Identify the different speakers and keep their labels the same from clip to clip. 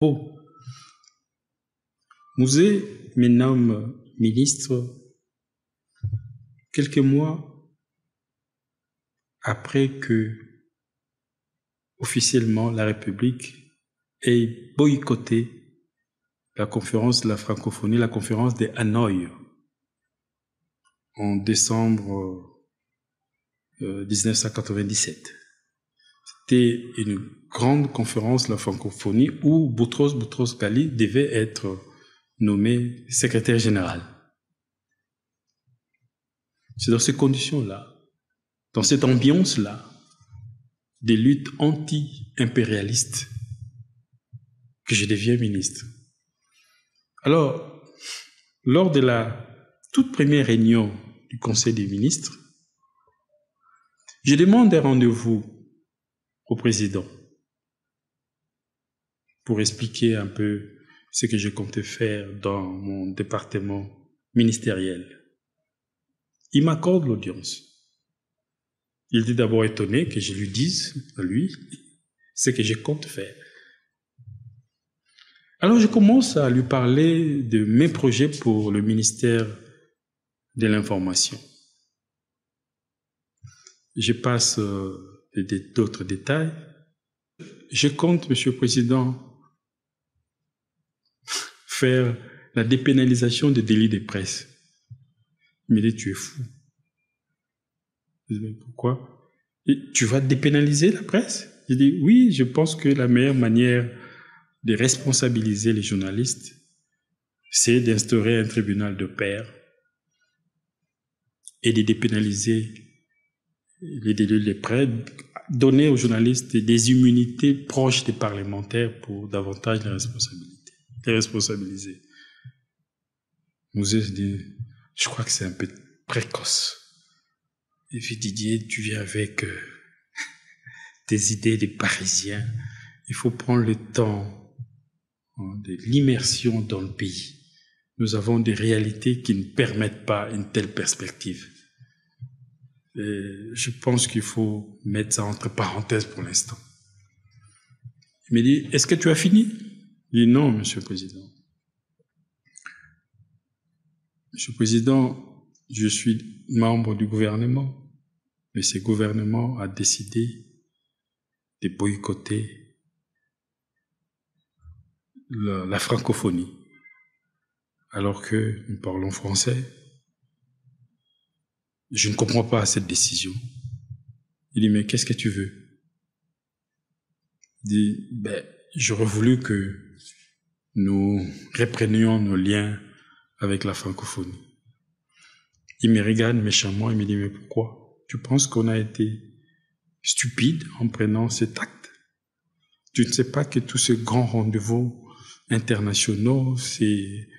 Speaker 1: Bon. Mouzé me nomme ministre quelques mois après que, officiellement, la République ait boycotté la conférence de la francophonie, la conférence de Hanoï, en décembre 1997. C'était une grande conférence de la francophonie où Boutros Boutros-Ghali devait être nommé secrétaire général. C'est dans ces conditions-là, dans cette ambiance-là, des luttes anti-impérialistes, que je deviens ministre. Alors, lors de la toute première réunion du Conseil des ministres, je demande un rendez-vous au président pour expliquer un peu ce que je comptais faire dans mon département ministériel. Il m'accorde l'audience. Il était d'abord étonné que je lui dise, à lui, ce que je compte faire. Alors je commence à lui parler de mes projets pour le ministère de l'Information. Je passe d'autres détails. Je compte, Monsieur le Président, faire la dépénalisation des délits de presse. Il me dit, tu es fou. Je dis, pourquoi? Et tu vas dépénaliser la presse? Je dis, oui, je pense que la meilleure manière de responsabiliser les journalistes, c'est d'instaurer un tribunal de pairs et de dépénaliser les délits de presse, donner aux journalistes des immunités proches des parlementaires pour davantage les responsabiliser. Mouzé dit, je crois que c'est un peu précoce. Et puis Didier, tu viens avec tes idées des Parisiens. Il faut prendre le temps de l'immersion dans le pays. Nous avons des réalités qui ne permettent pas une telle perspective. Et je pense qu'il faut mettre ça entre parenthèses pour l'instant. Il me dit, est-ce que tu as fini? Je dis, non, Monsieur le Président. Monsieur le Président, je suis membre du gouvernement, mais ce gouvernement a décidé de boycotter la francophonie, alors que nous parlons français. Je ne comprends pas cette décision. Il dit, mais qu'est-ce que tu veux? Il dit, j'aurais voulu que nous reprenions nos liens avec la francophonie. Il me regarde méchamment et me dit, mais pourquoi? Tu penses qu'on a été stupide en prenant cet acte? Tu ne sais pas que tous ces grands rendez-vous internationaux, c'est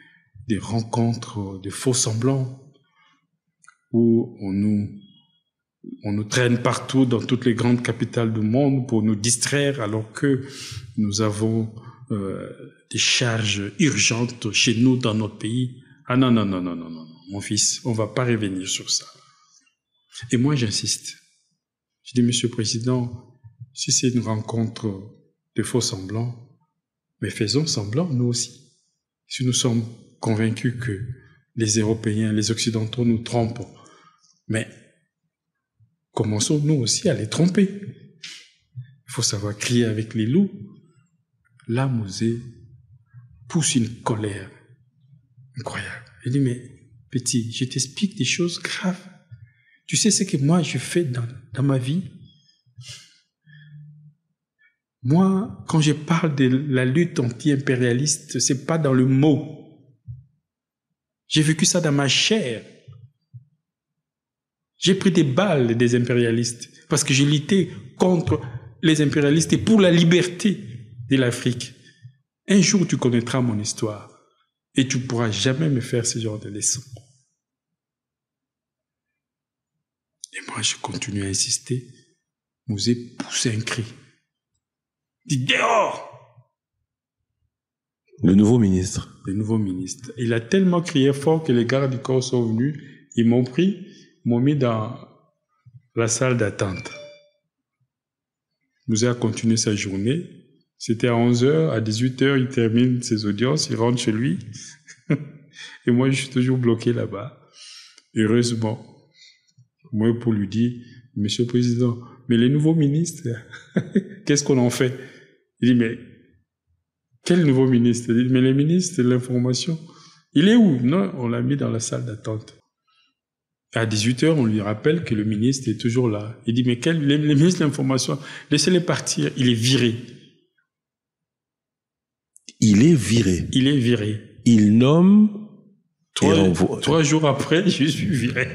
Speaker 1: des rencontres de faux semblants où on nous traîne partout dans toutes les grandes capitales du monde pour nous distraire alors que nous avons des charges urgentes chez nous dans notre pays. Ah non, mon fils, on ne va pas revenir sur ça. Et moi, j'insiste. Je dis, Monsieur le Président, si c'est une rencontre de faux semblants, mais faisons semblant, nous aussi. Si nous sommes convaincus que les Européens, les Occidentaux nous trompent, mais commençons nous aussi à les tromper. Il faut savoir crier avec les loups. Là, Mouzé pousse une colère incroyable. Il dit, mais petit, je t'explique des choses graves. Tu sais ce que moi je fais dans ma vie? Moi, quand je parle de la lutte anti-impérialiste, c'est pas dans le mot. J'ai vécu ça dans ma chair. J'ai pris des balles des impérialistes parce que je luttais contre les impérialistes et pour la liberté de l'Afrique. Un jour, tu connaîtras mon histoire et tu ne pourras jamais me faire ce genre de leçons. Et moi, je continue à insister. Mouzé pousse un cri. Dit dehors!
Speaker 2: Le nouveau ministre.
Speaker 1: Le nouveau ministre. Il a tellement crié fort que les gardes du corps sont venus. Ils m'ont pris, m'ont mis dans la salle d'attente. Mouzé a continué sa journée. C'était à 11h, à 18h, il termine ses audiences, il rentre chez lui. Et moi, je suis toujours bloqué là-bas. Heureusement. Moi, pour lui dire, Monsieur le Président, mais les nouveaux ministres, qu'est-ce qu'on en fait? Il dit, mais quel nouveau ministre? Il dit, mais les ministres de l'information, il est où? Non, on l'a mis dans la salle d'attente. À 18h, on lui rappelle que le ministre est toujours là. Il dit, mais les ministres de l'information, laissez-les partir, il est viré.
Speaker 2: Il est viré.
Speaker 1: Il est viré.
Speaker 2: Il nomme...
Speaker 1: 3 jours après, je suis viré.